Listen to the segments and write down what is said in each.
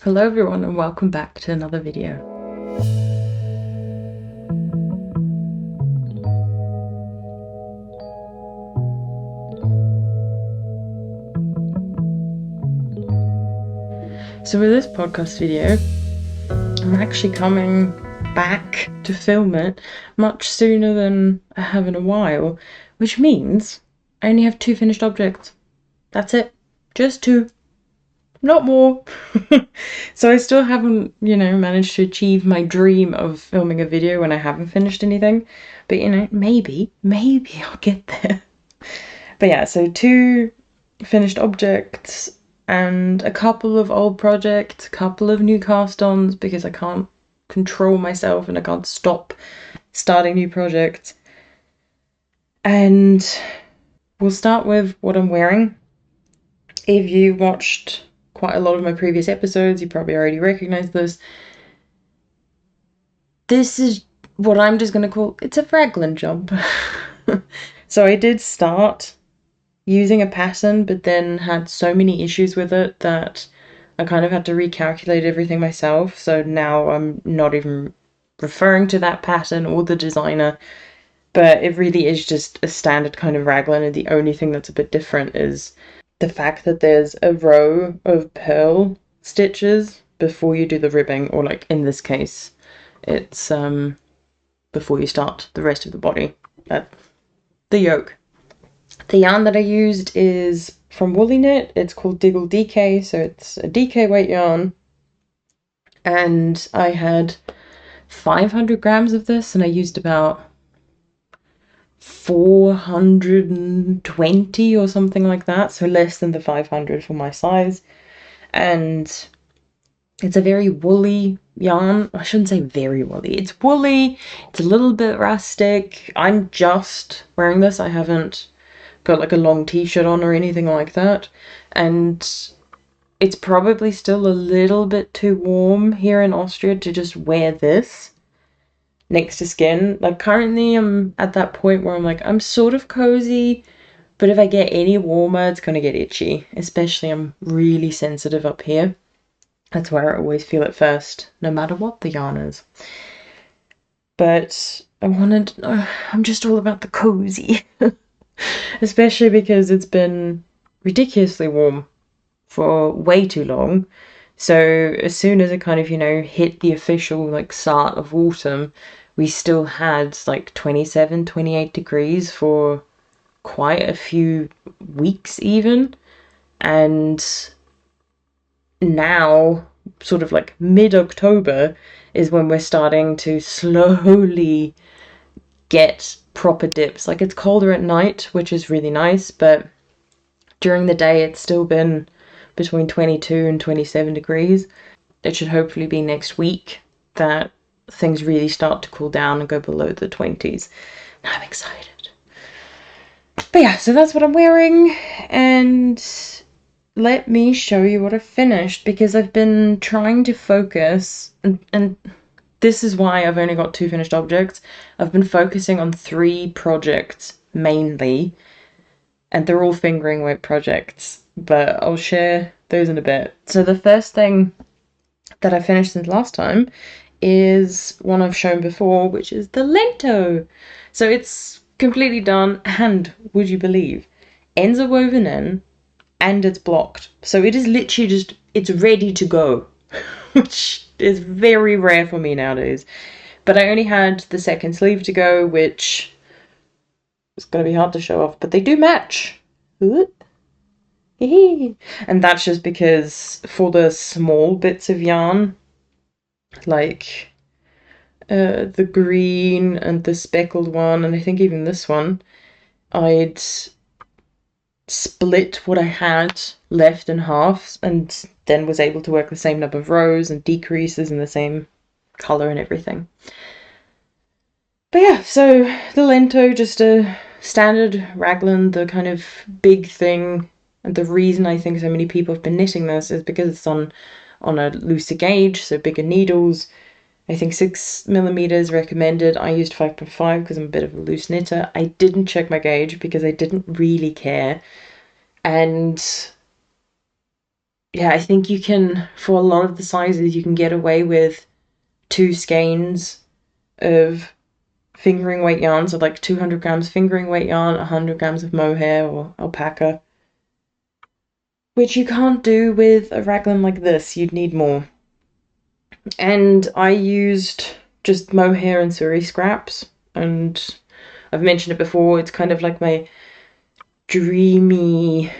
Hello everyone and welcome back to another video. So with this podcast video, I'm actually coming back to film it much sooner than I have in a while, which means I only have 2 finished objects. That's it. Just 2. Not more. So I still haven't, managed to achieve my dream of filming a video when I haven't finished anything. But, maybe I'll get there. But yeah, so 2 finished objects and a couple of old projects, a couple of new cast-ons because I can't control myself and I can't stop starting new projects. And we'll start with what I'm wearing. If you watched quite a lot of my previous episodes, you probably already recognize this. This is what I'm just going to call, it's a Raglan Jumper. So I did start using a pattern, but then had so many issues with it that I kind of had to recalculate everything myself. So now I'm not even referring to that pattern or the designer, but it really is just a standard kind of raglan, and the only thing that's a bit different is the fact that there's a row of pearl stitches before you do the ribbing, or like in this case, it's before you start the rest of the body, the yoke. The yarn that I used is from Woolly Knit. It's called Diggle DK, so it's a DK weight yarn. And I had 500 grams of this, and I used about 420 or something like that, so less than the 500 for my size. And it's a very woolly yarn. I shouldn't say very woolly. It's woolly. It's a little bit rustic. I'm just wearing this. I haven't got like a long t-shirt on or anything like that. And it's probably still a little bit too warm here in Austria to just wear this next to skin. Like currently I'm at that point where I'm like, I'm sort of cozy, but if I get any warmer, it's gonna get itchy. Especially I'm really sensitive up here. That's where I always feel it first, no matter what the yarn is. But I'm just all about the cozy. Especially because it's been ridiculously warm for way too long. So as soon as it kind of, hit the official like start of autumn, we still had like 27, 28 degrees for quite a few weeks even. And now, sort of like mid-October, is when we're starting to slowly get proper dips. Like it's colder at night, which is really nice, but during the day it's still been between 22 and 27 degrees. It should hopefully be next week that things really start to cool down and go below the 20s. Now I'm excited. But yeah, so that's what I'm wearing, and let me show you what I finished, because I've been trying to focus, and this is why I've only got 2 finished objects. I've been focusing on 3 projects mainly, and they're all fingering weight projects, but I'll share those in a bit. So the first thing that I finished since last time is one I've shown before, which is the Lento. So it's completely done, and would you believe, ends are woven in and it's blocked. So it is literally just, it's ready to go, which is very rare for me nowadays. But I only had the second sleeve to go, which is going to be hard to show off, but they do match. And that's just because for the small bits of yarn, like the green and the speckled one, and I think even this one, I'd split what I had left in half and then was able to work the same number of rows and decreases in the same color and everything. But yeah, so the Lento, just a standard raglan, the kind of big thing. And the reason I think so many people have been knitting this is because it's on a looser gauge, so bigger needles. I think 6mm recommended. I used 5.5 because I'm a bit of a loose knitter. I didn't check my gauge because I didn't really care. And yeah, I think you can, for a lot of the sizes, you can get away with 2 skeins of fingering weight yarn, so like 200 grams fingering weight yarn, 100 grams of mohair or alpaca, which you can't do with a raglan like this. You'd need more. And I used just mohair and suri scraps, and I've mentioned it before, it's kind of like my dreamy,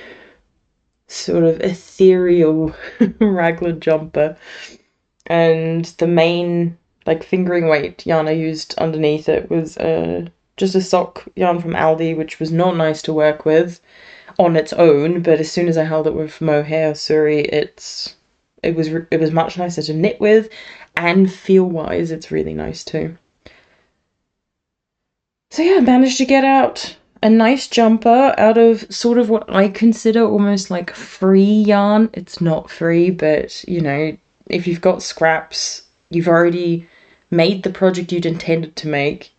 sort of ethereal raglan jumper. And the main, like, fingering weight yarn I used underneath it was just a sock yarn from Aldi, which was not nice to work with on its own, but as soon as I held it with mohair suri, it was much nicer to knit with, and feel wise it's really nice too. So yeah, I managed to get out a nice jumper out of sort of what I consider almost like free yarn. It's not free, but you know, if you've got scraps, you've already made the project you'd intended to make,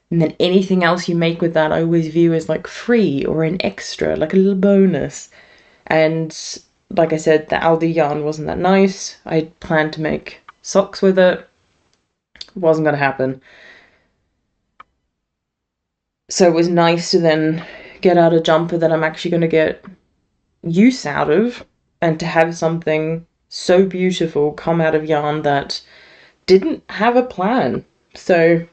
and then anything else you make with that I always view as like free or an extra, like a little bonus. And like I said, the Aldi yarn wasn't that nice. I planned to make socks with it. Wasn't going to happen. So it was nice to then get out a jumper that I'm actually going to get use out of, and to have something so beautiful come out of yarn that didn't have a plan. So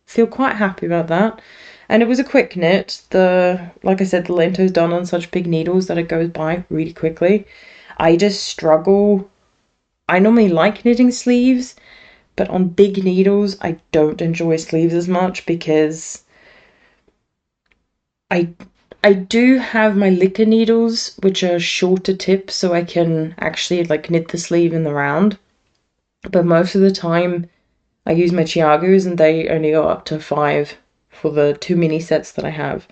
feel quite happy about that. And it was a quick knit. Like I said, the Lento's done on such big needles that it goes by really quickly. I just struggle. I normally like knitting sleeves, but on big needles I don't enjoy sleeves as much, because I do have my licker needles, which are shorter tips, so I can actually like knit the sleeve in the round. But most of the time I use my Chiagus, and they only go up to 5 for the 2 mini sets that I have.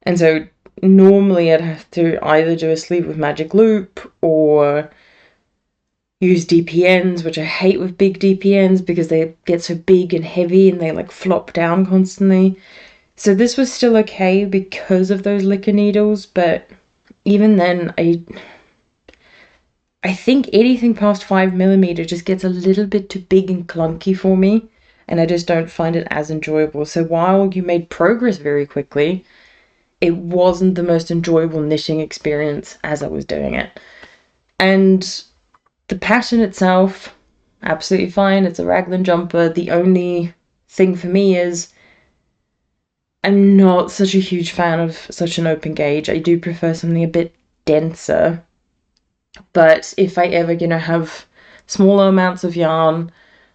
And so normally I'd have to either do a sleeve with magic loop or use DPNs, which I hate with big DPNs because they get so big and heavy and they like flop down constantly. So this was still okay because of those licker needles, but even then, I think anything past 5mm just gets a little bit too big and clunky for me, and I just don't find it as enjoyable. So while you made progress very quickly, it wasn't the most enjoyable knitting experience as I was doing it. And the pattern itself, absolutely fine. It's a raglan jumper. The only thing for me is I'm not such a huge fan of such an open gauge. I do prefer something a bit denser. But if I ever, have smaller amounts of yarn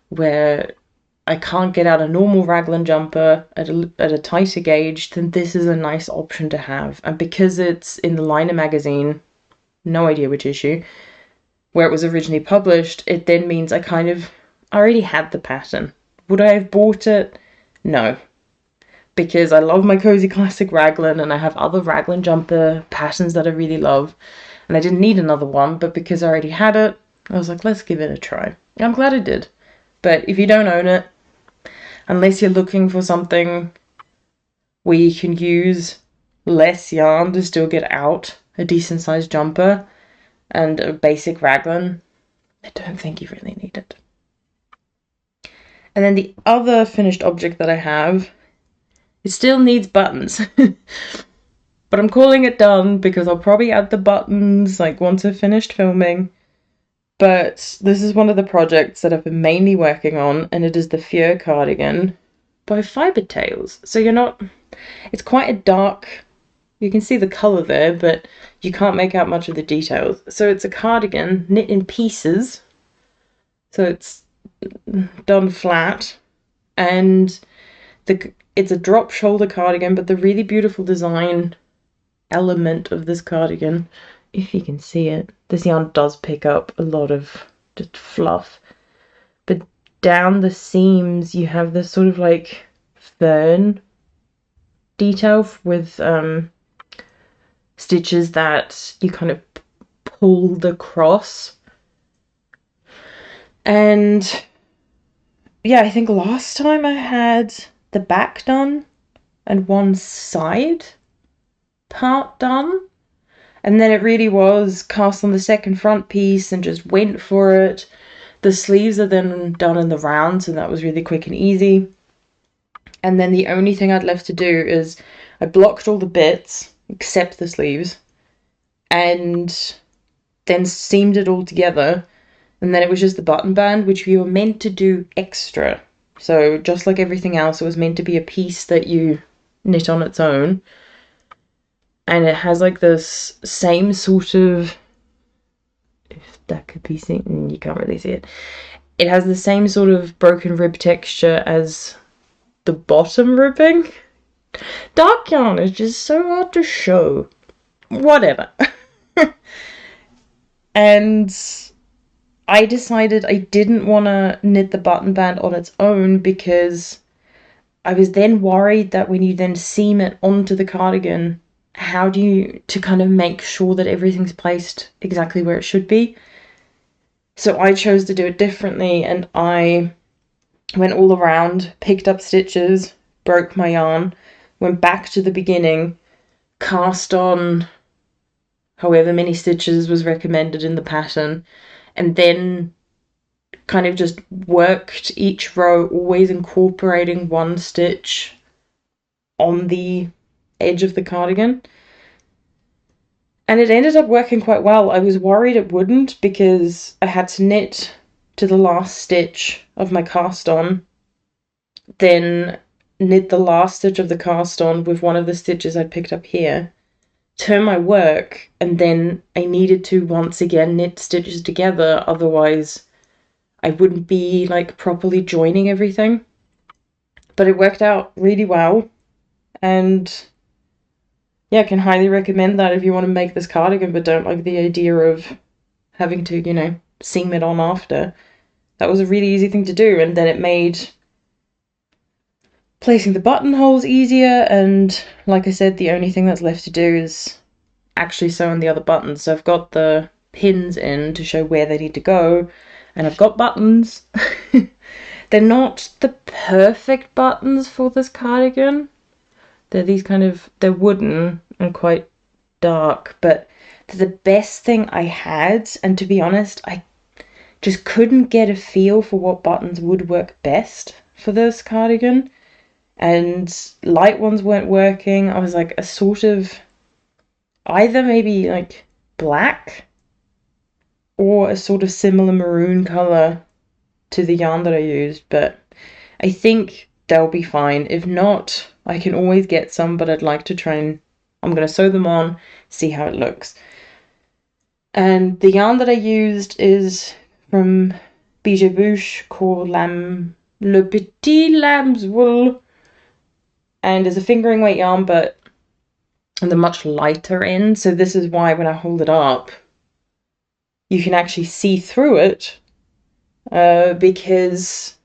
where I can't get out a normal raglan jumper at a tighter gauge, then this is a nice option to have. And because it's in the Liner magazine, no idea which issue, where it was originally published, it then means I already had the pattern. Would I have bought it? No. Because I love my Cozy Classic raglan, and I have other raglan jumper patterns that I really love, and I didn't need another one, but because I already had it, I was like, let's give it a try. I'm glad I did. But if you don't own it, unless you're looking for something where you can use less yarn to still get out a decent sized jumper and a basic raglan, I don't think you really need it. And then the other finished object that I have, it still needs buttons. But I'm calling it done because I'll probably add the buttons like once I've finished filming. But this is one of the projects that I've been mainly working on, and it is the Fjer Cardigan by Fibre Tales. So it's quite a dark, you can see the colour there, but you can't make out much of the details. So it's a cardigan knit in pieces. So it's done flat, and it's a drop shoulder cardigan, but the really beautiful design element of this cardigan, if you can see it, this yarn does pick up a lot of just fluff, but down the seams you have this sort of like fern detail with stitches that you kind of pulled across. And yeah, I think last time I had the back done and one side part done, And then it really was cast on the second front piece and just went for it. The sleeves are then done in the round, so that was really quick and easy. And then the only thing I'd left to do is I blocked all the bits, except the sleeves, and then seamed it all together. And then it was just the button band, which we were meant to do extra. So just like everything else, it was meant to be a piece that you knit on its own. And it has like this same sort of, if that could be seen, you can't really see it. It has the same sort of broken rib texture as the bottom ribbing. Dark yarn is just so hard to show. Whatever. And I decided I didn't want to knit the button band on its own because I was then worried that when you then seam it onto the cardigan, how do you to kind of make sure that everything's placed exactly where it should be. So I chose to do it differently, and I went all around, picked up stitches, broke my yarn, went back to the beginning, cast on however many stitches was recommended in the pattern, and then kind of just worked each row, always incorporating one stitch on the edge of the cardigan. And it ended up working quite well. I was worried it wouldn't because I had to knit to the last stitch of my cast on, then knit the last stitch of the cast on with one of the stitches I picked up here, turn my work, and then I needed to once again knit stitches together, otherwise I wouldn't be like properly joining everything. But it worked out really well, and yeah, I can highly recommend that if you want to make this cardigan but don't like the idea of having to, you know, seam it on after. That was a really easy thing to do, and then it made placing the buttonholes easier, and like I said, the only thing that's left to do is actually sew on the other buttons. So I've got the pins in to show where they need to go, and I've got buttons. They're not the perfect buttons for this cardigan. They're these kind of, they're wooden and quite dark, but they're the best thing I had, and to be honest, I just couldn't get a feel for what buttons would work best for this cardigan. And light ones weren't working. I was like a sort of either maybe like black or a sort of similar maroon color to the yarn that I used, but I think they'll be fine. If not, I can always get some, but I'd like to try and I'm going to sew them on, see how it looks. And the yarn that I used is from Bûches called Le Petit Lambswool, and is a fingering weight yarn, but on the much lighter end. So this is why when I hold it up, you can actually see through it, because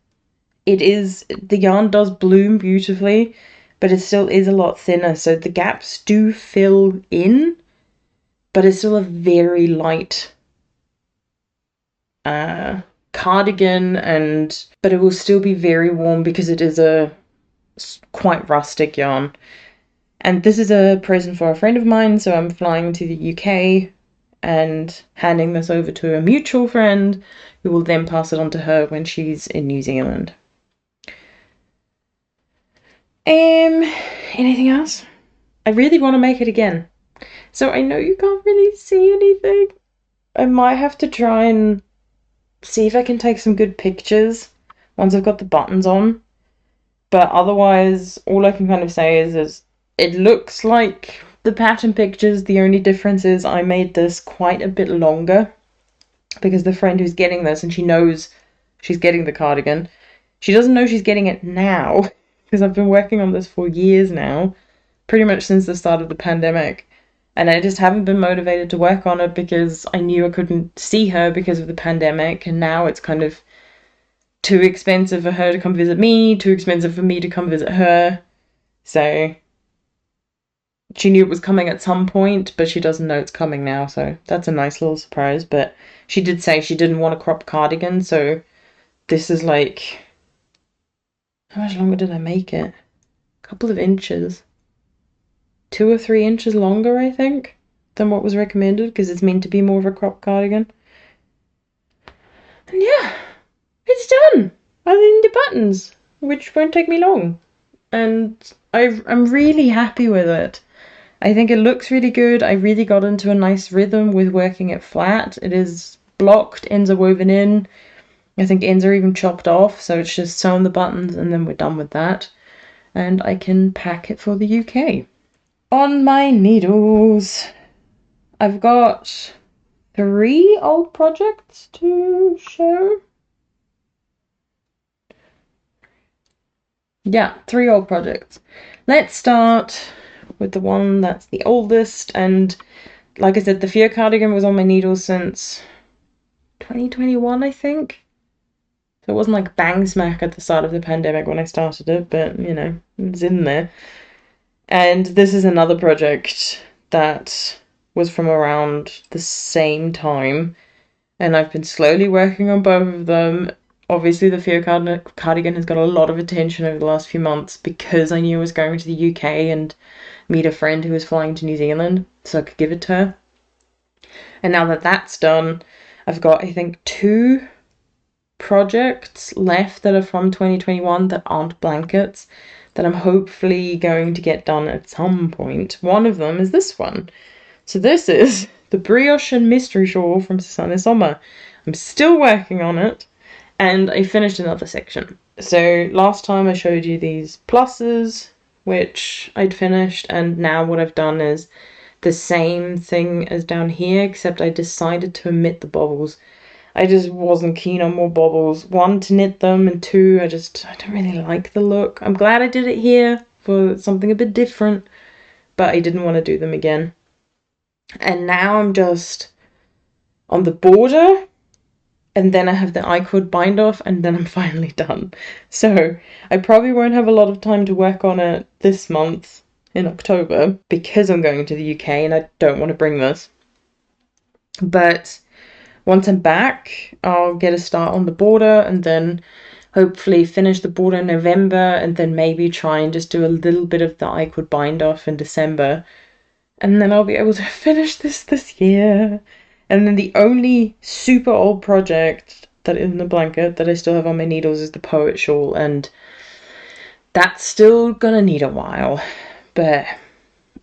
it is, the yarn does bloom beautifully, but it still is a lot thinner. So the gaps do fill in, but it's still a very light cardigan, but it will still be very warm because it is a quite rustic yarn. And this is a present for a friend of mine, so I'm flying to the UK and handing this over to a mutual friend who will then pass it on to her when she's in New Zealand. Anything else? I really want to make it again. So I know you can't really see anything. I might have to try and see if I can take some good pictures once I've got the buttons on. But otherwise, all I can kind of say is it looks like the pattern pictures. The only difference is I made this quite a bit longer because the friend who's getting this, and she knows she's getting the cardigan, she doesn't know she's getting it now because I've been working on this for years now, pretty much since the start of the pandemic. And I just haven't been motivated to work on it because I knew I couldn't see her because of the pandemic, and now it's kind of too expensive for her to come visit me, too expensive for me to come visit her. So she knew it was coming at some point, but she doesn't know it's coming now, so that's a nice little surprise. But she did say she didn't want a crop cardigan, so this is like, how much longer did I make it? A couple of inches. 2 or 3 inches longer, I think. than what was recommended because it's meant to be more of a crop cardigan. And yeah, it's done. Other than the buttons, which won't take me long. And I'm really happy with it. I think it looks really good. I really got into a nice rhythm with working it flat. It is blocked, ends are woven in. I think ends are even chopped off, so it's just sewn the buttons and then we're done with that. And I can pack it for the UK. On my needles, I've got 3 old projects to show. Yeah, 3 old projects. Let's start with the one that's the oldest, and like I said, the Fjer Cardigan was on my needles since 2021, I think. So it wasn't like bang smack at the start of the pandemic when I started it, but you know, it's in there. And this is another project that was from around the same time, and I've been slowly working on both of them. Obviously, the Fjer Cardigan has got a lot of attention over the last few months because I knew I was going to the UK and meet a friend who was flying to New Zealand, so I could give it to her. And now that that's done, I've got, I think, 2 projects left that are from 2021 that aren't blankets that I'm hopefully going to get done at some point. One of them is this one. So this is the Brioche Mystery shawl from Susanne Sommer. I'm still working on it. And I finished another section. So last time I showed you these pluses, which I'd finished, and now what I've done is the same thing as down here, except I decided to omit the bobbles. I just wasn't keen on more bobbles. 1, to knit them, and 2, I don't really like the look. I'm glad I did it here for something a bit different, but I didn't want to do them again. And now I'm just on the border, and then I have the I-cord bind off, and then I'm finally done. So I probably won't have a lot of time to work on it this month in October because I'm going to the UK and I don't want to bring this. But once I'm back, I'll get a start on the border and then hopefully finish the border in November, and then maybe try and just do a little bit of the I-cord bind off in December. And then I'll be able to finish this year. And then the only super old project that is in the blanket that I still have on my needles is the Poet shawl, and that's still gonna need a while, but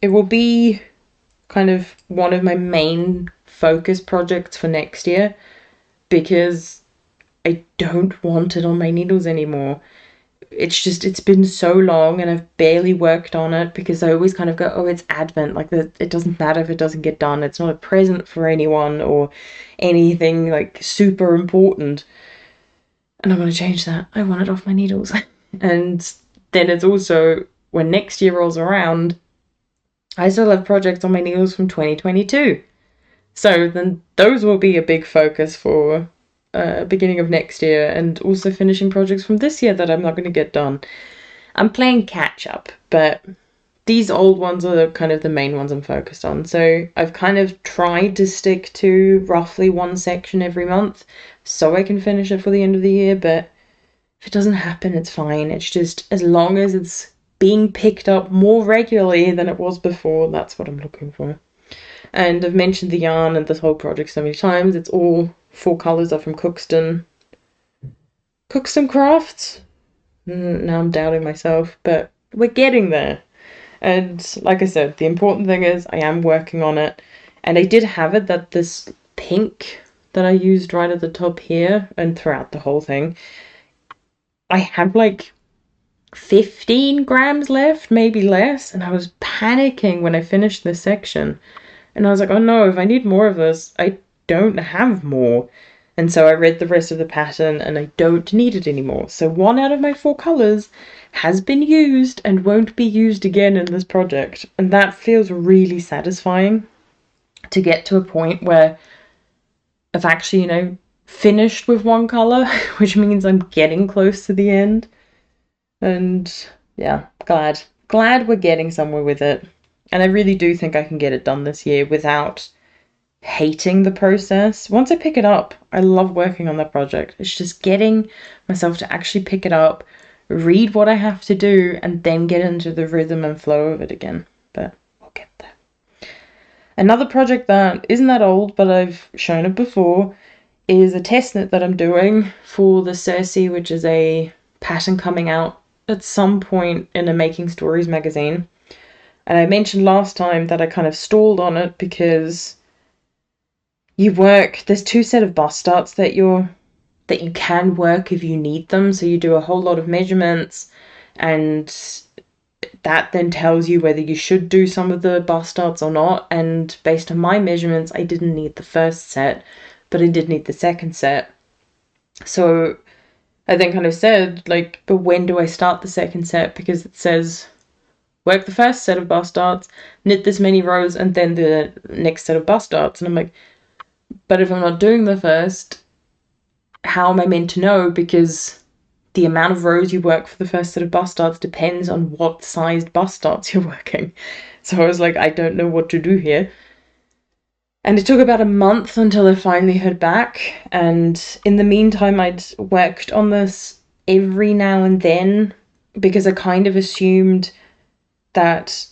it will be kind of one of my main focus projects for next year because I don't want it on my needles anymore. It's been so long and I've barely worked on it because I always kind of go, oh, it's Advent, like it doesn't matter if it doesn't get done, it's not a present for anyone or anything like super important. And I want to change that. I want it off my needles. And then it's also, when next year rolls around, I still have projects on my needles from 2022. So then those will be a big focus for beginning of next year, and also finishing projects from this year that I'm not going to get done. I'm playing catch up, but these old ones are kind of the main ones I'm focused on. So I've kind of tried to stick to roughly 1 section every month so I can finish it for the end of the year, but if it doesn't happen, it's fine. It's just as long as it's being picked up more regularly than it was before, that's what I'm looking for. And I've mentioned the yarn and this whole project so many times. It's all 4 colours are from Cookston. Cookston Crafts? Now I'm doubting myself, but we're getting there. And like I said, the important thing is I am working on it. And I did have it that this pink that I used right at the top here and throughout the whole thing, I had like 15 grams left, maybe less, and I was panicking when I finished this section. And I was like, oh no, if I need more of this, I don't have more. And so I read the rest of the pattern and I don't need it anymore. So 1 out of my 4 colours has been used and won't be used again in this project. And that feels really satisfying to get to a point where I've actually, finished with 1 colour, which means I'm getting close to the end. And yeah, glad we're getting somewhere with it. And I really do think I can get it done this year without hating the process. Once I pick it up, I love working on that project. It's just getting myself to actually pick it up, read what I have to do, and then get into the rhythm and flow of it again. But we'll get there. Another project that isn't that old, but I've shown it before, is a test knit that I'm doing for the Circe, which is a pattern coming out at some point in a Making Stories magazine. And I mentioned last time that I kind of stalled on it because there's 2 set of bust starts that you can work if you need them. So you do a whole lot of measurements, and that then tells you whether you should do some of the bust starts or not. And based on my measurements, I didn't need the first set, but I did need the second set. So I then kind of said, like, but when do I start the second set? Because it says work the first set of bust starts, knit this many rows, and then the next set of bust starts. And I'm like, but if I'm not doing the first, how am I meant to know? Because the amount of rows you work for the first set of bust starts depends on what sized bust starts you're working. So I was like, I don't know what to do here. And it took about a month until I finally heard back. And in the meantime, I'd worked on this every now and then because I kind of assumed that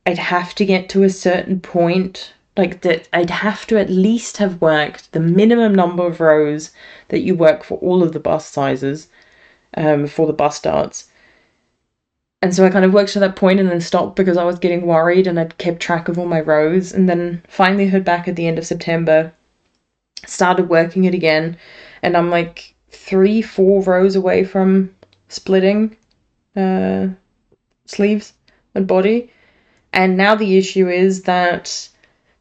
I'd have to get to a certain point, like that I'd have to at least have worked the minimum number of rows that you work for all of the bust sizes for the bust starts. And so I kind of worked to that point and then stopped because I was getting worried, and I'd kept track of all my rows, and then finally heard back at the end of September, started working it again, and I'm like 3-4 rows away from splitting sleeves and body. And now the issue is that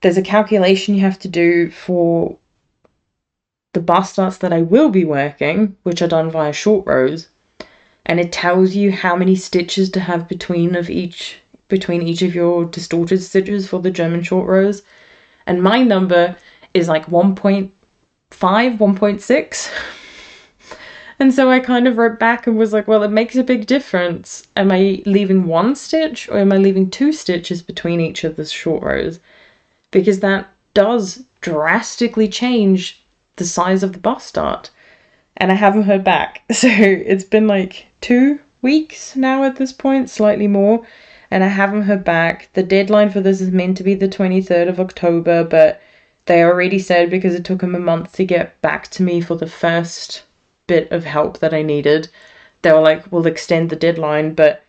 there's a calculation you have to do for the bust starts that I will be working, which are done via short rows, and it tells you how many stitches to have between each of your distorted stitches for the German short rows. And my number is like 1.5, 1.6. And so I kind of wrote back and was like, well, it makes a big difference. Am I leaving 1 stitch or am I leaving 2 stitches between each of the short rows? Because that does drastically change the size of the bust start. And I haven't heard back. So it's been like 2 weeks now at this point, slightly more. And I haven't heard back. The deadline for this is meant to be the 23rd of October, but they already said, because it took them a month to get back to me for the first bit of help that I needed, they were like, we'll extend the deadline. But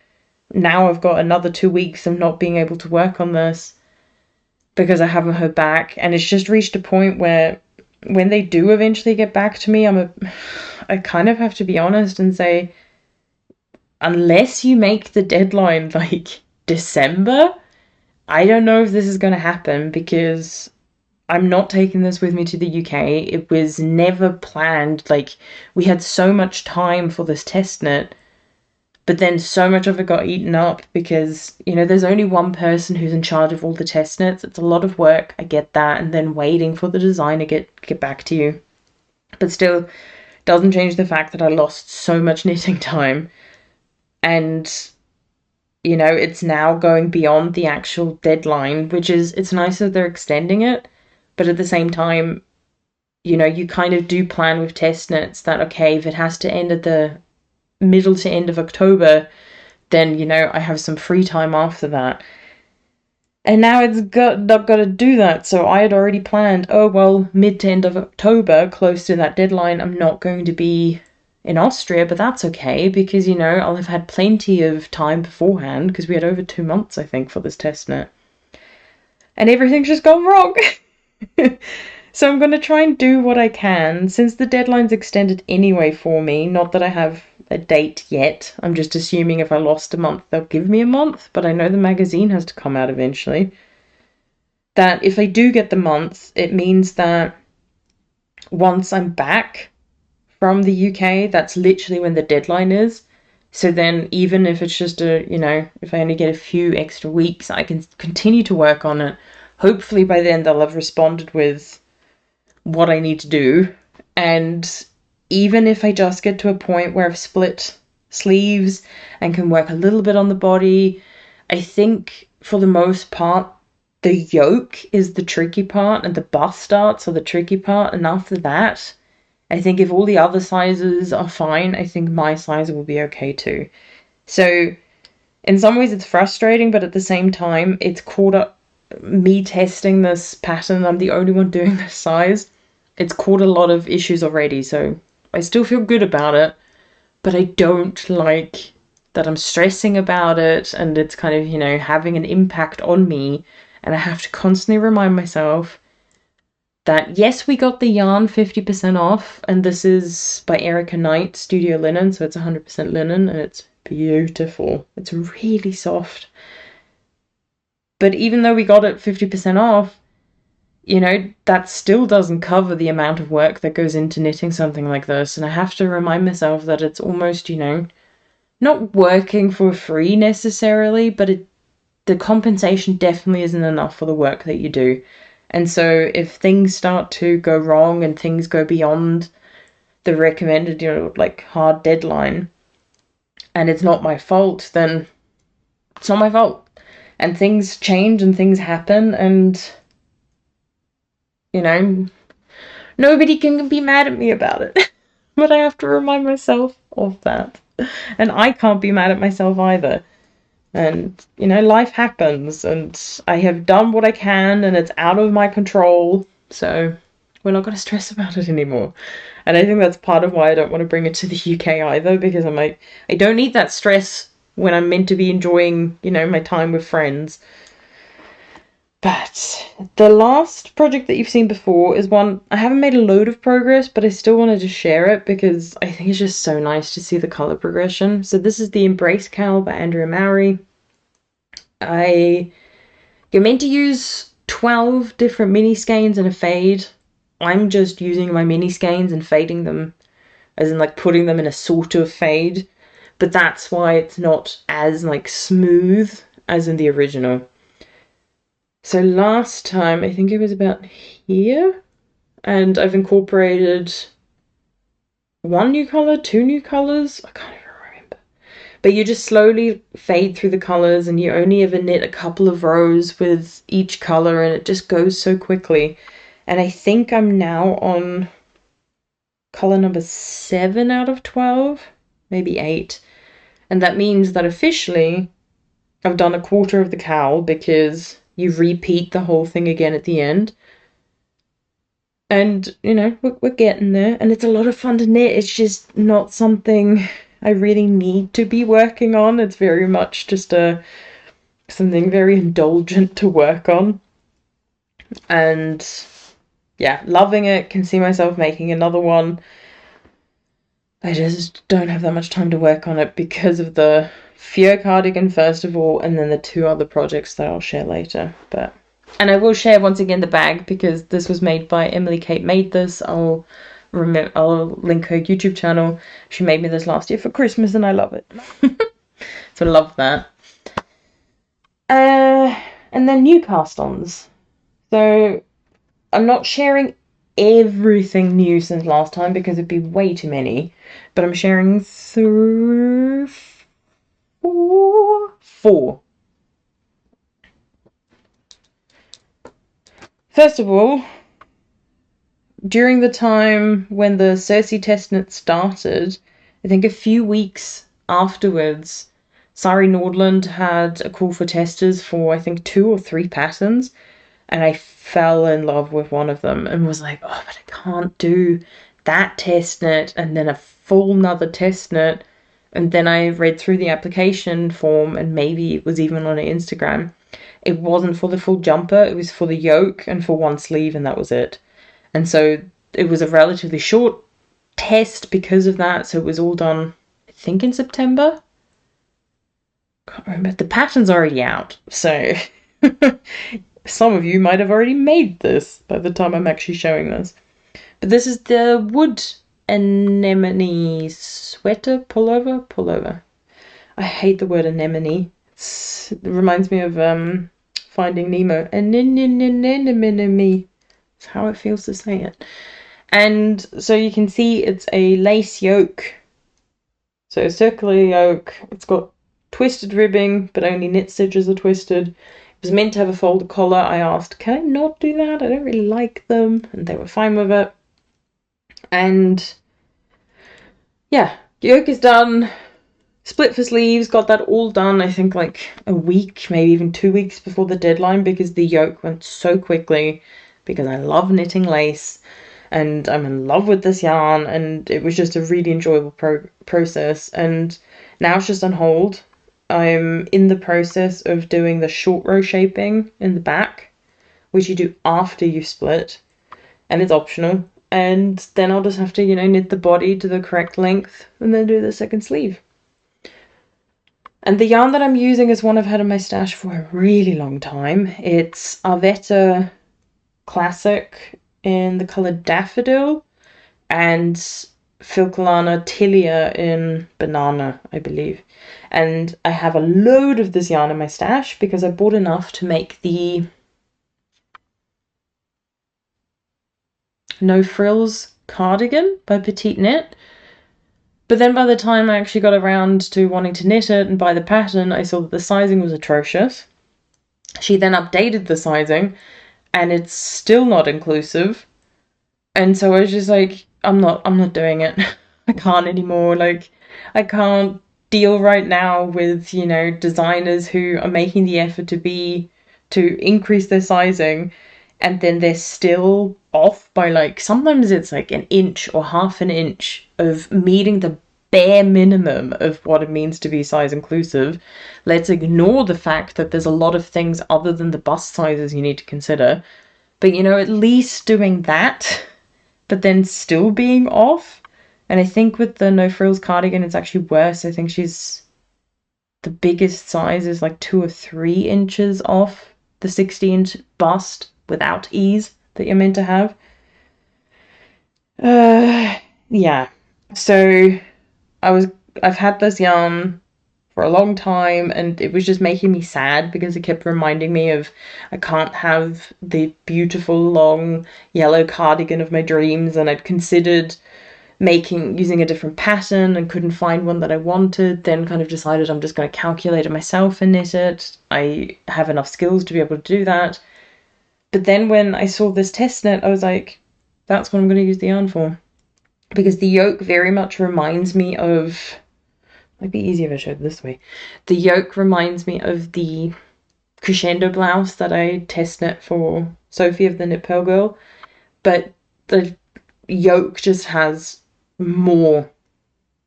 now I've got another 2 weeks of not being able to work on this because I haven't heard back. And it's just reached a point where when they do eventually get back to me, I kind of have to be honest and say, unless you make the deadline like December, I don't know if this is going to happen, because I'm not taking this with me to the UK. It was never planned. Like, we had so much time for this test knit, but then so much of it got eaten up because, you know, there's only one person who's in charge of all the test knits. It's a lot of work, I get that, and then waiting for the designer to get back to you. But still, doesn't change the fact that I lost so much knitting time. And, you know, it's now going beyond the actual deadline, which is, it's nice that they're extending it, but at the same time, you know, you kind of do plan with test knits that, okay, if it has to end at the middle to end of October, then, you know, I have some free time after that. And now it's not got to do that. So I had already planned, oh, well, mid to end of October, close to that deadline, I'm not going to be in Austria, but that's okay, because, you know, I'll have had plenty of time beforehand, because we had over 2 months, I think, for this test knit. And everything's just gone wrong. So I'm going to try and do what I can, since the deadline's extended anyway for me. Not that I have a date yet. I'm just assuming if I lost a month, they'll give me a month, but I know the magazine has to come out eventually. That if I do get the month, it means that once I'm back from the UK, that's literally when the deadline is. So then even if it's just if I only get a few extra weeks, I can continue to work on it. Hopefully by then they'll have responded with what I need to do. And even if I just get to a point where I've split sleeves and can work a little bit on the body, I think for the most part, the yoke is the tricky part and the bust starts are the tricky part. And after that, I think if all the other sizes are fine, I think my size will be okay too. So in some ways it's frustrating, but at the same time, it's caught up me testing this pattern, I'm the only one doing this size. It's caused a lot of issues already, so I still feel good about it, but I don't like that I'm stressing about it and it's kind of, you know, having an impact on me, and I have to constantly remind myself that yes, we got the yarn 50% off, and this is by Erika Knight Studio Linen, so it's 100% linen, and it's beautiful. It's really soft. But even though we got it 50% off, you know, that still doesn't cover the amount of work that goes into knitting something like this, and I have to remind myself that it's almost, you know, not working for free necessarily, but the compensation definitely isn't enough for the work that you do. And so if things start to go wrong and things go beyond the recommended, you know, like hard deadline, and it's not my fault, then it's not my fault. And things change and things happen, and, you know, nobody can be mad at me about it. But I have to remind myself of that. And I can't be mad at myself either. And, you know, life happens, and I have done what I can, and it's out of my control, so we're not going to stress about it anymore. And I think that's part of why I don't want to bring it to the UK either, because I'm like, I don't need that stress when I'm meant to be enjoying, you know, my time with friends. But the last project that you've seen before is one I haven't made a load of progress, but I still wanted to share it because I think it's just so nice to see the color progression. So this is the Embrace Cowl by Andrea Mowry. You're meant to use 12 different mini skeins and a fade. I'm just using my mini skeins and fading them, as in like putting them in a sort of fade, but that's why it's not as like smooth as in the original. So last time, I think it was about here, and I've incorporated one new color, two new colors, I can't even remember. But you just slowly fade through the colors, and you only ever knit a couple of rows with each color, and it just goes so quickly. And I think I'm now on color number 7 out of 12, maybe 8. And that means that officially I've done a quarter of the cowl, because you repeat the whole thing again at the end. And, you know, we're getting there, and it's a lot of fun to knit. It's just not something I really need to be working on. It's very much just something very indulgent to work on. And yeah, loving it. Can see myself making another one. I just don't have that much time to work on it because of the Fjer Cardigan first of all, and then the 2 other projects that I'll share later. And I will share once again the bag, because this was made by Emily Kate Made This. I'll link her YouTube channel. She made me this last year for Christmas, and I love it. So I love that. And then new cast-ons. So I'm not sharing everything new since last time because it'd be way too many, but I'm sharing four. First of all, during the time when the Circe testnet started, I think a few weeks afterwards, Sari Nordland had a call for testers for I think 2 or 3 patterns, and I fell in love with one of them and was like, oh, but I can't do that testnet and then a full nother testnet. And then I read through the application form, and maybe it was even on Instagram. It wasn't for the full jumper, it was for the yoke and for one sleeve, and that was it. And so it was a relatively short test because of that, so it was all done, I think, in September. Can't remember. The pattern's already out, so some of you might have already made this by the time I'm actually showing this. But this is the wood anemone sweater pullover. I hate the word anemone. It reminds me of Finding Nemo. Anemone. It's how it feels to say it. And so you can see it's a lace yoke. So a circular yoke. It's got twisted ribbing, but only knit stitches are twisted. It was meant to have a folded collar. I asked, can I not do that? I don't really like them. And they were fine with it. And yeah, the yoke is done. split for sleeves, got that all done, I think like a week, maybe even 2 weeks before the deadline, because the yoke went so quickly, because I love knitting lace and I'm in love with this yarn, and it was just a really enjoyable process. And now it's just on hold. I'm in the process of doing the short row shaping in the back, which you do after you split, and it's optional. And then I'll just have to, knit the body to the correct length and then do the second sleeve. And the yarn that I'm using is one I've had in my stash for a really long time. It's Arwetta Classic in the colour Daffodil, and Filcolana Tilia in Banana, I believe. And I have a load of this yarn in my stash because I bought enough to make the No Frills cardigan by Petit knit. But then by the time I actually got around to wanting to knit it and buy the pattern, I saw that the sizing was atrocious. She then updated the sizing, and it's still not inclusive. And so I was just like, I'm not doing it. I can't anymore. Like, I can't deal right now with, designers who are making the effort to increase their sizing, and then they're still off by like, sometimes it's like an inch or half an inch of meeting the bare minimum of what it means to be size inclusive. Let's ignore the fact that there's a lot of things other than the bust sizes you need to consider. But, at least doing that, but then still being off. And I think with the No Frills cardigan, it's actually worse. I think the biggest size is like 2 or 3 inches off the 60-inch bust without ease that you're meant to have. Yeah. So I've had this yarn for a long time, and it was just making me sad because it kept reminding me of I can't have the beautiful long yellow cardigan of my dreams, and I'd considered using a different pattern and couldn't find one that I wanted, then kind of decided I'm just going to calculate it myself and knit it. I have enough skills to be able to do that. But then when I saw this test knit, I was like, that's what I'm going to use the yarn for. Because the yoke very much reminds me of, might be easier if I showed it this way. The yoke reminds me of the crescendo blouse that I test knit for Sophie of the Knit Pearl Girl. But the yoke just has more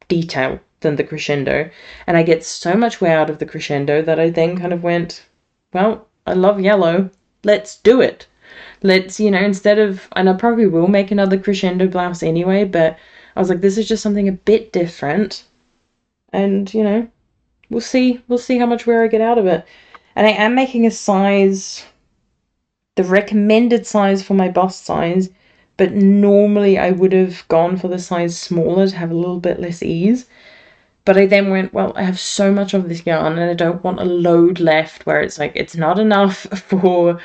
detail than the crescendo. And I get so much wear out of the crescendo that I then kind of went, well, I love yellow. Let's do it. Let's, instead of, and I probably will make another crescendo blouse anyway, but I was like, this is just something a bit different. And, we'll see how much wear I get out of it. And I am making a size, the recommended size for my bust size, but normally I would have gone for the size smaller to have a little bit less ease. But I then went, well, I have so much of this yarn and I don't want a load left where it's like, it's not enough for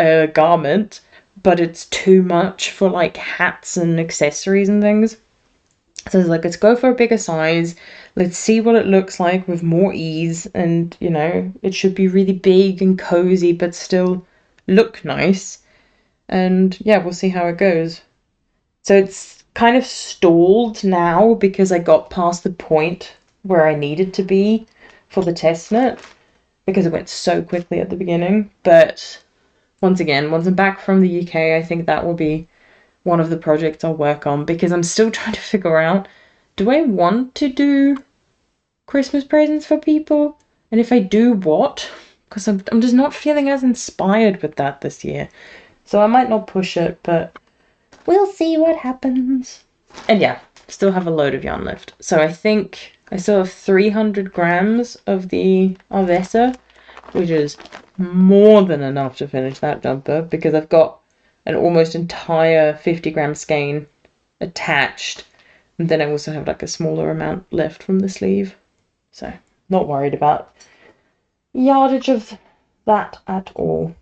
a garment, but it's too much for like hats and accessories and things. So I was like, let's go for a bigger size. Let's see what it looks like with more ease. And, it should be really big and cozy, but still look nice. And yeah, we'll see how it goes. So it's kind of stalled now because I got past the point where I needed to be for the test knit because it went so quickly at the beginning. But once again, once I'm back from the UK, I think that will be one of the projects I'll work on, because I'm still trying to figure out, do I want to do Christmas presents for people? And if I do, what? Because I'm just not feeling as inspired with that this year. So I might not push it, but we'll see what happens. And yeah, still have a load of yarn left. So I think I still have 300 grams of the Arwetta, which is more than enough to finish that jumper, because I've got an almost entire 50-gram skein attached, and then I also have like a smaller amount left from the sleeve. So not worried about yardage of that at all.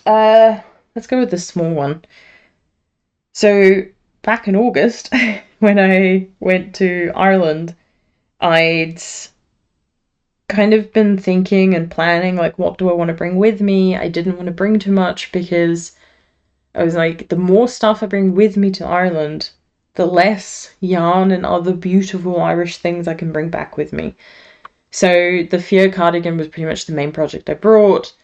Let's go with the small one. So back in August, when I went to Ireland, I'd kind of been thinking and planning, like, what do I want to bring with me? I didn't want to bring too much because I was like, the more stuff I bring with me to Ireland, the less yarn and other beautiful Irish things I can bring back with me. So the Fjer Cardigan was pretty much the main project I brought.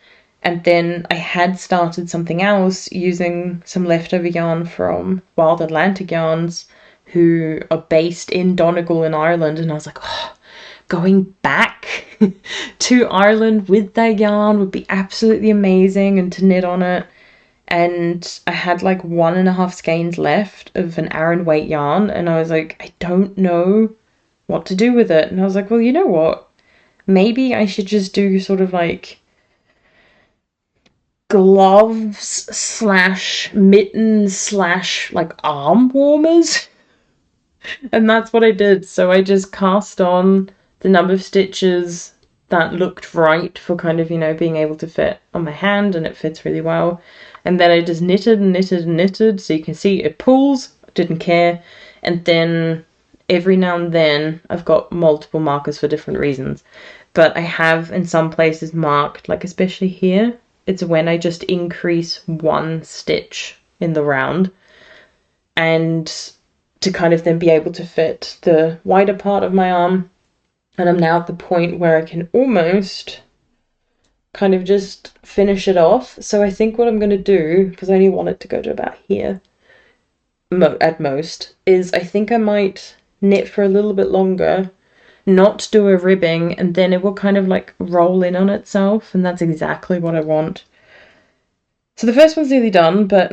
And then I had started something else using some leftover yarn from Wild Atlantic Yarns, who are based in Donegal in Ireland. And I was like, oh, going back to Ireland with that yarn would be absolutely amazing, and to knit on it. And I had like 1.5 skeins left of an Aran weight yarn, and I was like, I don't know what to do with it. And I was like, well, you know what? Maybe I should just do sort of like gloves slash mittens slash like arm warmers. And that's what I did. So I just cast on the number of stitches that looked right for kind of, you know, being able to fit on my hand, and it fits really well. And then I just knitted and knitted and knitted. So you can see it pulls, didn't care. And then every now and then I've got multiple markers for different reasons. But I have in some places marked, like especially here, it's when I just increase 1 stitch in the round. And to kind of then be able to fit the wider part of my arm. And I'm now at the point where I can almost kind of just finish it off. So I think what I'm going to do, because I only want it to go to about here at most, is I think I might knit for a little bit longer, not do a ribbing, and then it will kind of like roll in on itself, and that's exactly what I want. So the first one's nearly done, but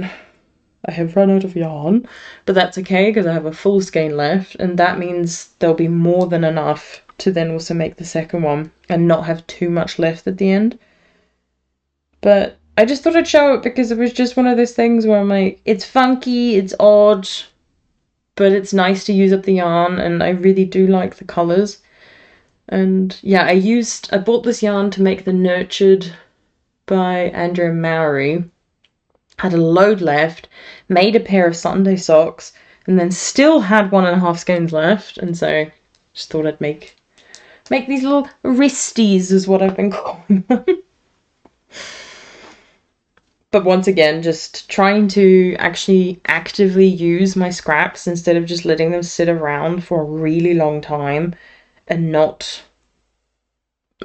I have run out of yarn, but that's okay because I have a full skein left, and that means there'll be more than enough to then also make the second one and not have too much left at the end. But I just thought I'd show it because it was just one of those things where I'm like, it's funky, it's odd, but it's nice to use up the yarn, and I really do like the colours. And yeah, I bought this yarn to make the Nurtured by Andrea Mowry. Had a load left, made a pair of Sunday socks, and then still had 1.5 skeins left, and so just thought I'd make these little wristies is what I've been calling them. But once again, just trying to actually actively use my scraps instead of just letting them sit around for a really long time and not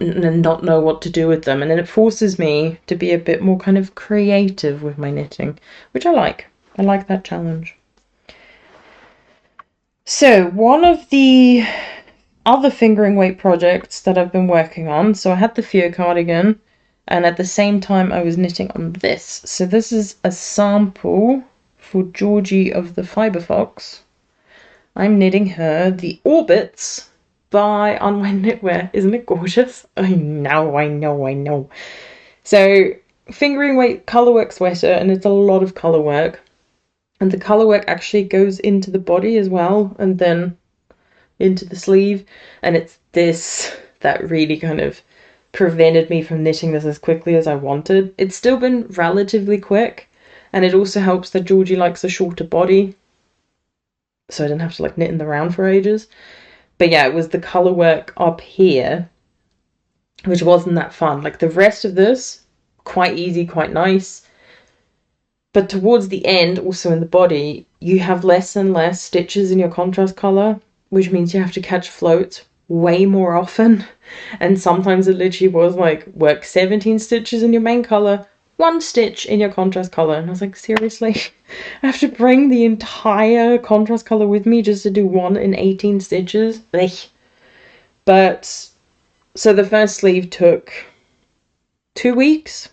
know what to do with them. And then it forces me to be a bit more kind of creative with my knitting, which I like. I like that challenge. So one of the other fingering weight projects that I've been working on, so I had the Fjer Cardigan, and at the same time I was knitting on this. So this is a sample for Georgie of the Fibre Fox. I'm knitting her the Orbits by Unwind Knitwear. Isn't it gorgeous? I know. So fingering weight colorwork sweater, and it's a lot of color work. And the color work actually goes into the body as well, and then into the sleeve. And it's this that really kind of prevented me from knitting this as quickly as I wanted. It's still been relatively quick, and it also helps that Georgie likes a shorter body, so I didn't have to like knit in the round for ages. But yeah, it was the color work up here which wasn't that fun. Like the rest of this, quite easy, quite nice. But towards the end, also in the body, you have less and less stitches in your contrast color, which means you have to catch floats way more often. And sometimes it literally was like, work 17 stitches in your main color, 1 stitch in your contrast color. And I was like, seriously? I have to bring the entire contrast color with me just to do 1 in 18 stitches? Ugh. But, so the first sleeve took 2 weeks,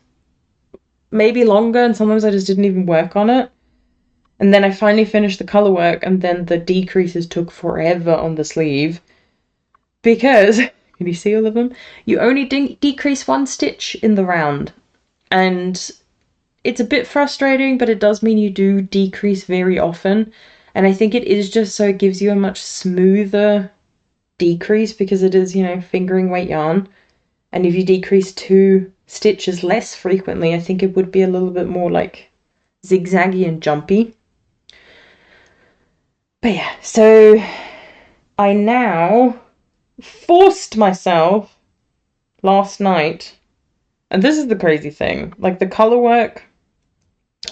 maybe longer, and sometimes I just didn't even work on it. And then I finally finished the color work, and then the decreases took forever on the sleeve. Because, can you see all of them? You only decrease 1 stitch in the round. And it's a bit frustrating, but it does mean you do decrease very often. And I think it is just so it gives you a much smoother decrease, because it is, you know, fingering weight yarn. And if you decrease 2 stitches less frequently, I think it would be a little bit more like zigzaggy and jumpy. But yeah, so I now forced myself last night, and this is the crazy thing, like the color work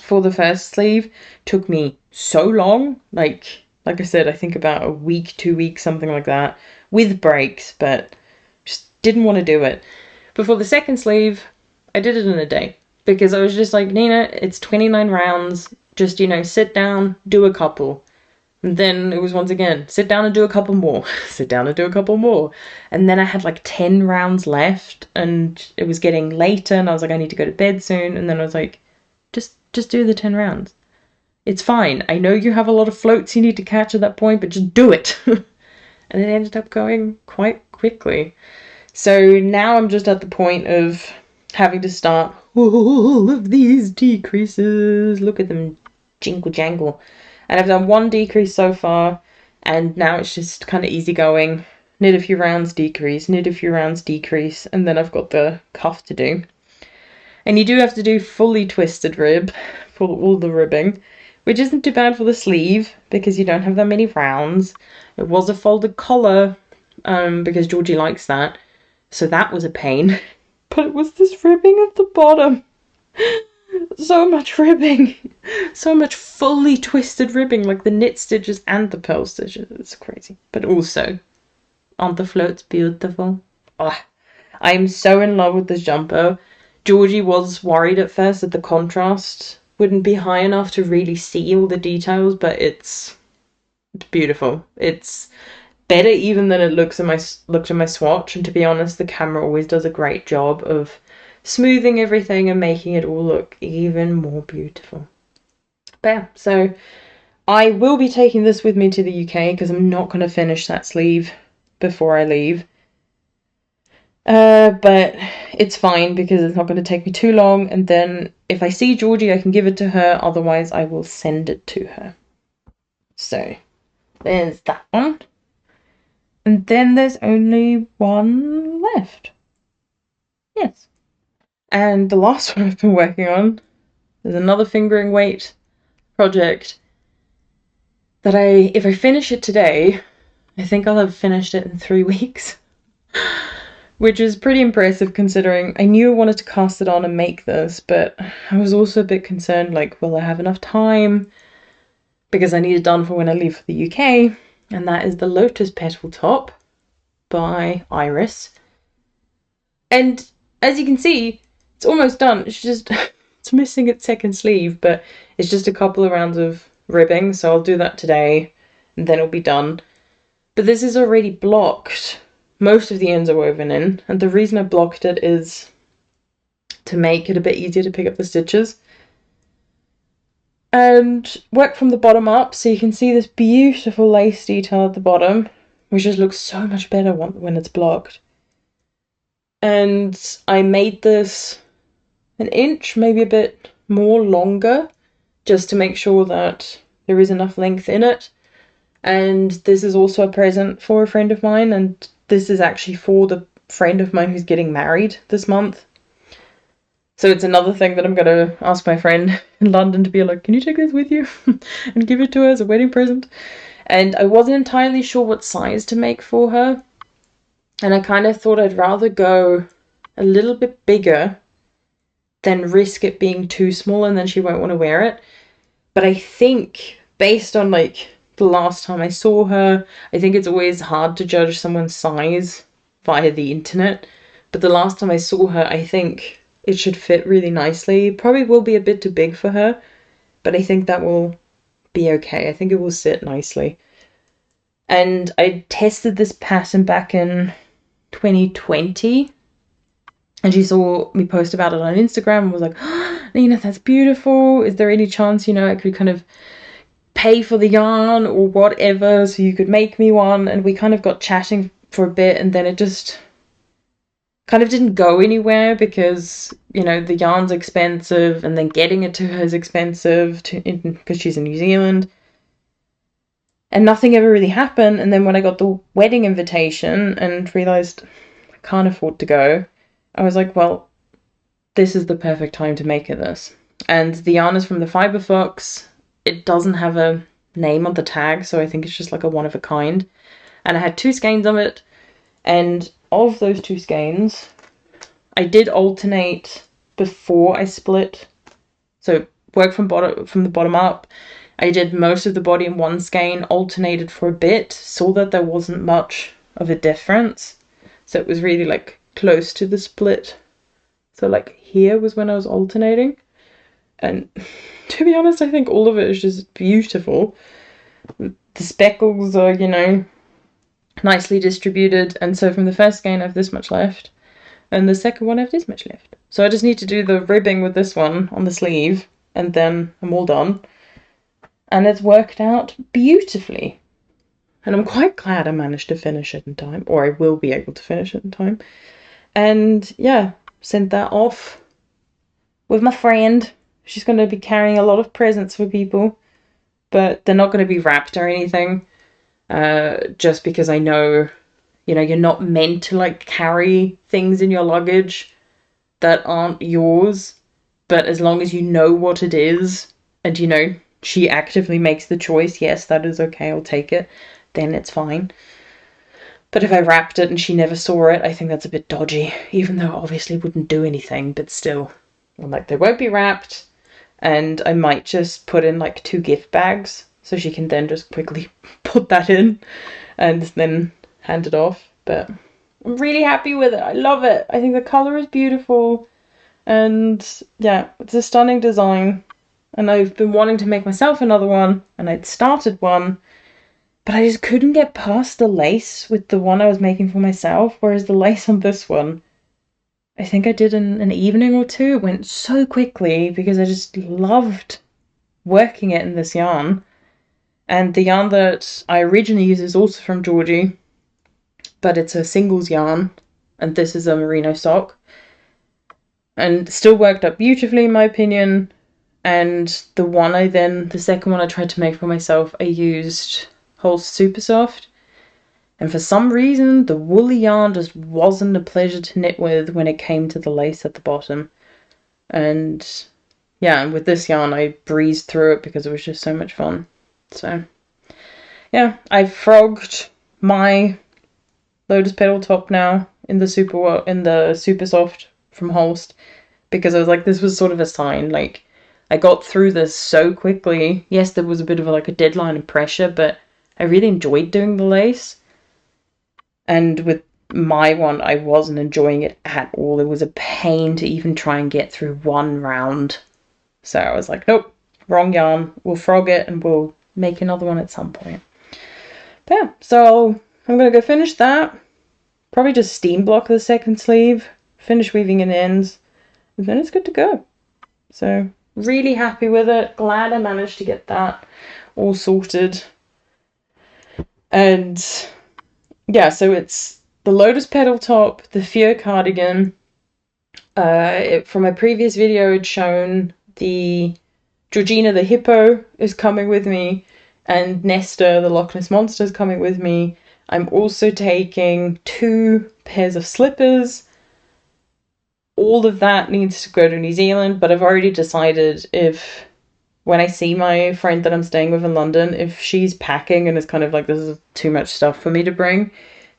for the first sleeve took me so long, like Like I said, I think about a week, 2 weeks, something like that, with breaks, but just didn't want to do it. But for the second sleeve, I did it in a day. Because I was just like, Nina, it's 29 rounds. Just, you know, sit down, do a couple. And then it was once again, sit down and do a couple more. Sit down and do a couple more. And then I had like 10 rounds left, and it was getting later, and I was like, I need to go to bed soon. And then I was like, just do the 10 rounds. It's fine. I know you have a lot of floats you need to catch at that point, but just do it. And it ended up going quite quickly. So now I'm just at the point of having to start all of these decreases. Look at them jingle jangle. And I've done one decrease so far, and now it's just kind of easy going. Knit a few rounds, decrease, knit a few rounds, decrease, and then I've got the cuff to do. And you do have to do fully twisted rib for all the ribbing, which isn't too bad for the sleeve because you don't have that many rounds. It was a folded collar because Georgie likes that, so that was a pain. But it was this ribbing at the bottom. So much ribbing. So much fully twisted ribbing, like the knit stitches and the purl stitches. It's crazy. But also, aren't the floats beautiful? Oh, I'm so in love with this jumper. Georgie was worried at first that the contrast wouldn't be high enough to really see all the details, but it's beautiful. It's better even than it looked in my swatch, and to be honest, the camera always does a great job of smoothing everything and making it all look even more beautiful. But yeah, so I will be taking this with me to the UK because I'm not going to finish that sleeve before I leave. But it's fine because it's not going to take me too long, and then if I see Georgie I can give it to her, otherwise I will send it to her. So there's that one. And then there's only one left. Yes. And the last one I've been working on is another fingering weight project that if I finish it today, I think I'll have finished it in 3 weeks. Which is pretty impressive considering I knew I wanted to cast it on and make this, but I was also a bit concerned, like, will I have enough time? Because I need it done for when I leave for the UK. And that is the Lotus Petal top by Iris. And as you can see, it's almost done. It's just, it's missing its second sleeve, but it's just a couple of rounds of ribbing, so I'll do that today, and then it'll be done. But this is already blocked. Most of the ends are woven in, and the reason I blocked it is to make it a bit easier to pick up the stitches. And work from the bottom up, so you can see this beautiful lace detail at the bottom, which just looks so much better when it's blocked. And I made this an inch, maybe a bit more longer, just to make sure that there is enough length in it. And this is also a present for a friend of mine, and this is actually for the friend of mine who's getting married this month. So it's another thing that I'm going to ask my friend in London to be like, can you take this with you and give it to her as a wedding present? And I wasn't entirely sure what size to make for her. And I kind of thought I'd rather go a little bit bigger than risk it being too small and then she won't want to wear it. But I think based on like the last time I saw her, I think it's always hard to judge someone's size via the internet. But the last time I saw her, I think it should fit really nicely. Probably will be a bit too big for her, but I think that will be okay. I think it will sit nicely. And I tested this pattern back in 2020, and she saw me post about it on Instagram and was like, oh, Nina, that's beautiful. Is there any chance, I could kind of pay for the yarn or whatever so you could make me one? And we kind of got chatting for a bit, and then it just kind of didn't go anywhere because, the yarn's expensive, and then getting it to her is expensive because she's in New Zealand. And nothing ever really happened. And then when I got the wedding invitation and realised I can't afford to go, I was like, well, this is the perfect time to make it this. And the yarn is from the Fibre Fox. It doesn't have a name on the tag, so I think it's just like a one of a kind. And I had 2 skeins of it. And of those 2 skeins, I did alternate before I split. So work from the bottom up. I did most of the body in one skein, alternated for a bit, saw that there wasn't much of a difference. So it was really like close to the split. So like here was when I was alternating. And to be honest, I think all of it is just beautiful. The speckles are, you know, nicely distributed. And so from the first skein, I have this much left. And the second one, I have this much left. So I just need to do the ribbing with this one on the sleeve. And then I'm all done. And it's worked out beautifully. And I'm quite glad I managed to finish it in time. Or I will be able to finish it in time. And yeah, sent that off with my friend. She's going to be carrying a lot of presents for people. But they're not going to be wrapped or anything. Just because I know, you know, you're not meant to like carry things in your luggage that aren't yours. But as long as you know what it is, and you know, she actively makes the choice, yes, that is okay, I'll take it, then it's fine. But if I wrapped it and she never saw it, I think that's a bit dodgy, even though it obviously wouldn't do anything, but still. Like, they won't be wrapped, and I might just put in like 2 gift bags, so she can then just quickly put that in, and then hand it off. But I'm really happy with it. I love it. I think the colour is beautiful, and yeah, it's a stunning design. And I've been wanting to make myself another one, and I'd started one, but I just couldn't get past the lace with the one I was making for myself, whereas the lace on this one, I think I did in an evening or two. It went so quickly because I just loved working it in this yarn. And the yarn that I originally used is also from Georgie, but it's a singles yarn, and this is a merino sock. And still worked up beautifully in my opinion. And the second one I tried to make for myself, I used Holst Super Soft. And for some reason, the woolly yarn just wasn't a pleasure to knit with when it came to the lace at the bottom. And yeah, and with this yarn, I breezed through it because it was just so much fun. So yeah, I've frogged my Lotus Petal top now in the Super Soft from Holst, because I was like, this was sort of a sign, like, I got through this so quickly. Yes, there was a bit of a deadline and pressure, but I really enjoyed doing the lace. And with my one, I wasn't enjoying it at all. It was a pain to even try and get through one round. So I was like, nope, wrong yarn. We'll frog it and we'll make another one at some point. But yeah, so I'm going to go finish that. Probably just steam block the second sleeve. Finish weaving in ends. And then it's good to go. So really happy with it. Glad I managed to get that all sorted. And yeah, so it's the Lotus Petal top, the Fjer Cardigan. From my previous video, I'd shown the Georgina the Hippo is coming with me, and Nesta the Loch Ness Monster is coming with me. I'm also taking 2 pairs of slippers. All of that needs to go to New Zealand, but I've already decided when I see my friend that I'm staying with in London, if she's packing and it's kind of like, this is too much stuff for me to bring,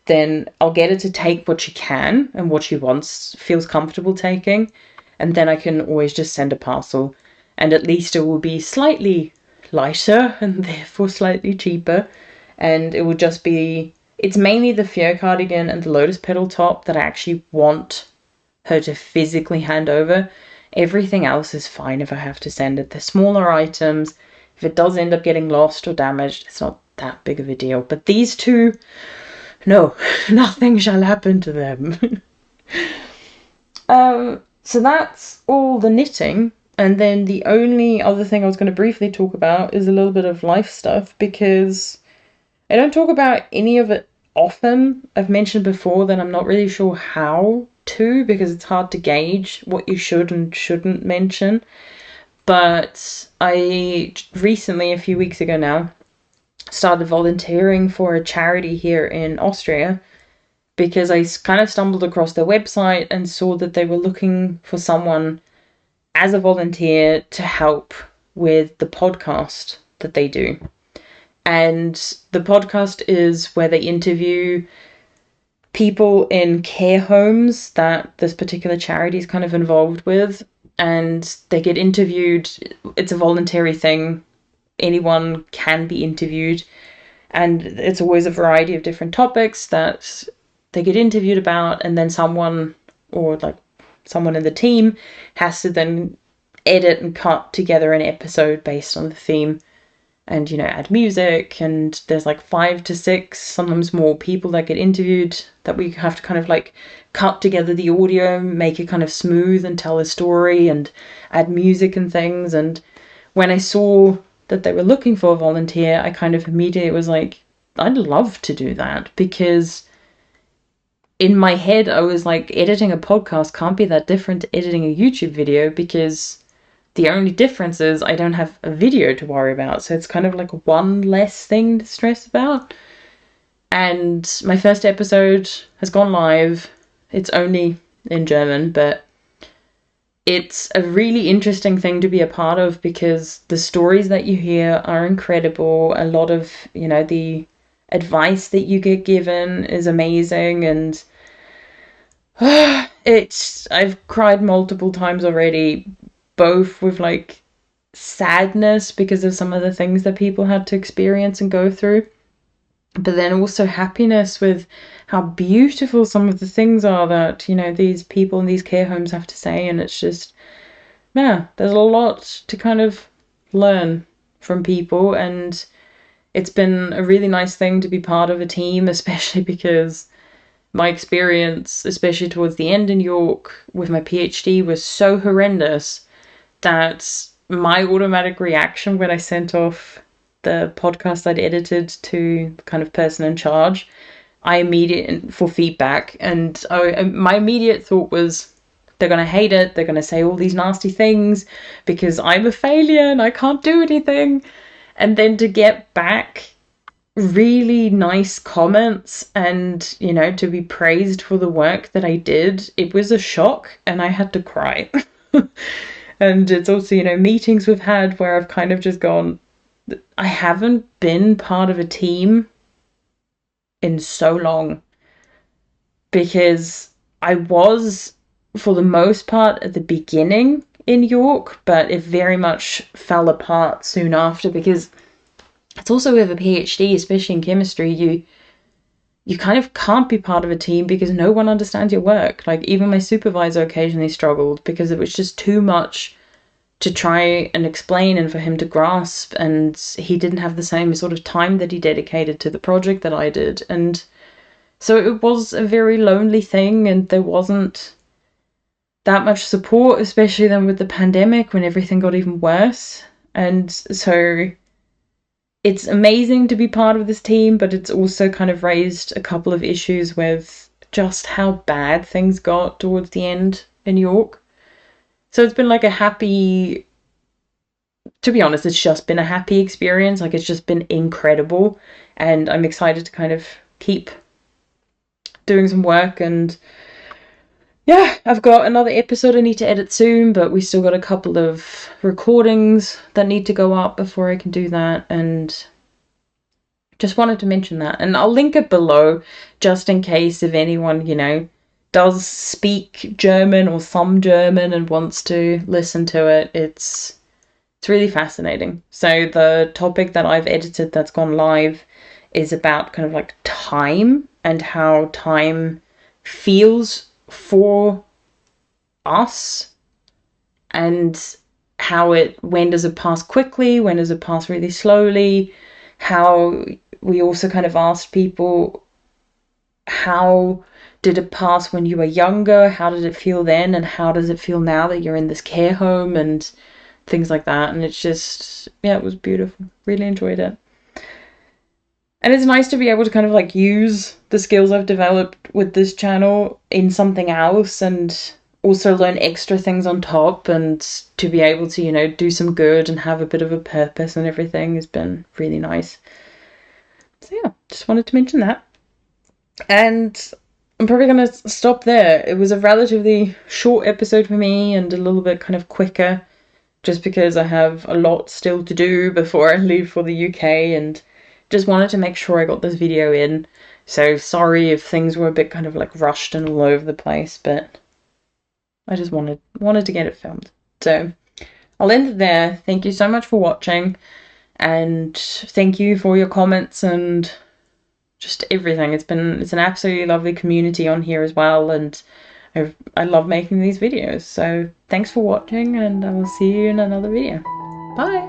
then I'll get her to take what she can and what she feels comfortable taking, and then I can always just send a parcel, and at least it will be slightly lighter and therefore slightly cheaper, and it will just be, it's mainly the Fjer Cardigan and the Lotus Petal top that I actually want her to physically hand over. Everything else is fine if I have to send it. They're smaller items. If it does end up getting lost or damaged, it's not that big of a deal. But these 2, no, nothing shall happen to them. So that's all the knitting. And then the only other thing I was going to briefly talk about is a little bit of life stuff, because I don't talk about any of it often. I've mentioned before that I'm not really sure how to, because it's hard to gauge what you should and shouldn't mention. But I recently, a few weeks ago now, started volunteering for a charity here in Austria, because I kind of stumbled across their website and saw that they were looking for someone as a volunteer to help with the podcast that they do. And the podcast is where they interview people in care homes that this particular charity is kind of involved with, and they get interviewed. It's a voluntary thing. anyone can be interviewed, and it's always a variety of different topics that they get interviewed about, and then someone in the team has to then edit and cut together an episode based on the theme, and add music, and there's like 5 to 6, sometimes more people that get interviewed, that we have to kind of like cut together the audio, make it kind of smooth and tell a story and add music and things. And when I saw that they were looking for a volunteer, I kind of immediately was like, I'd love to do that, because in my head I was like, editing a podcast can't be that different to editing a YouTube video, because the only difference is I don't have a video to worry about. So it's kind of like one less thing to stress about. And my first episode has gone live. It's only in German, but it's a really interesting thing to be a part of, because the stories that you hear are incredible. A lot of, the advice that you get given is amazing. And I've cried multiple times already, both with like sadness because of some of the things that people had to experience and go through, but then also happiness with how beautiful some of the things are that, these people in these care homes have to say. And it's just, yeah, there's a lot to kind of learn from people, and it's been a really nice thing to be part of a team, especially because my experience, especially towards the end in York with my PhD, was so horrendous that my automatic reaction when I sent off the podcast I'd edited to the kind of person in charge, I immediately for feedback, and my immediate thought was, they're going to hate it, they're going to say all these nasty things because I'm a failure and I can't do anything. And then to get back really nice comments and, to be praised for the work that I did, it was a shock, and I had to cry. And it's also, meetings we've had where I've kind of just gone, I haven't been part of a team in so long, because I was, for the most part, at the beginning in York, but it very much fell apart soon after, because it's also with a PhD, especially in chemistry, you kind of can't be part of a team because no one understands your work. Like, even my supervisor occasionally struggled because it was just too much to try and explain and for him to grasp, and he didn't have the same sort of time that he dedicated to the project that I did. And so it was a very lonely thing, and there wasn't that much support, especially then with the pandemic when everything got even worse. And so it's amazing to be part of this team, but it's also kind of raised a couple of issues with just how bad things got towards the end in York. So it's been like a happy, to be honest, it's just been a happy experience. Like, it's just been incredible, and I'm excited to kind of keep doing some work. And yeah, I've got another episode I need to edit soon, but we still got a couple of recordings that need to go up before I can do that, and just wanted to mention that. And I'll link it below just in case if anyone, does speak German or some German and wants to listen to it. It's really fascinating. So the topic that I've edited that's gone live is about kind of like time and how time feels for us, and when does it pass quickly, when does it pass really slowly. How we also kind of asked people, how did it pass when you were younger, how did it feel then, and how does it feel now that you're in this care home, and things like that. And it's just, yeah, it was beautiful. Really enjoyed it. And it's nice to be able to kind of like use the skills I've developed with this channel in something else, and also learn extra things on top, and to be able to, do some good and have a bit of a purpose and everything has been really nice. So yeah, just wanted to mention that. And I'm probably going to stop there. It was a relatively short episode for me, and a little bit kind of quicker, just because I have a lot still to do before I leave for the UK, and just wanted to make sure I got this video in. So sorry if things were a bit kind of like rushed and all over the place, but I just wanted to get it filmed. So I'll end it there. Thank you so much for watching, And thank you for your comments and just everything. It's an absolutely lovely community on here as well, and I love making these videos. So thanks for watching, and I will see you in another video. Bye!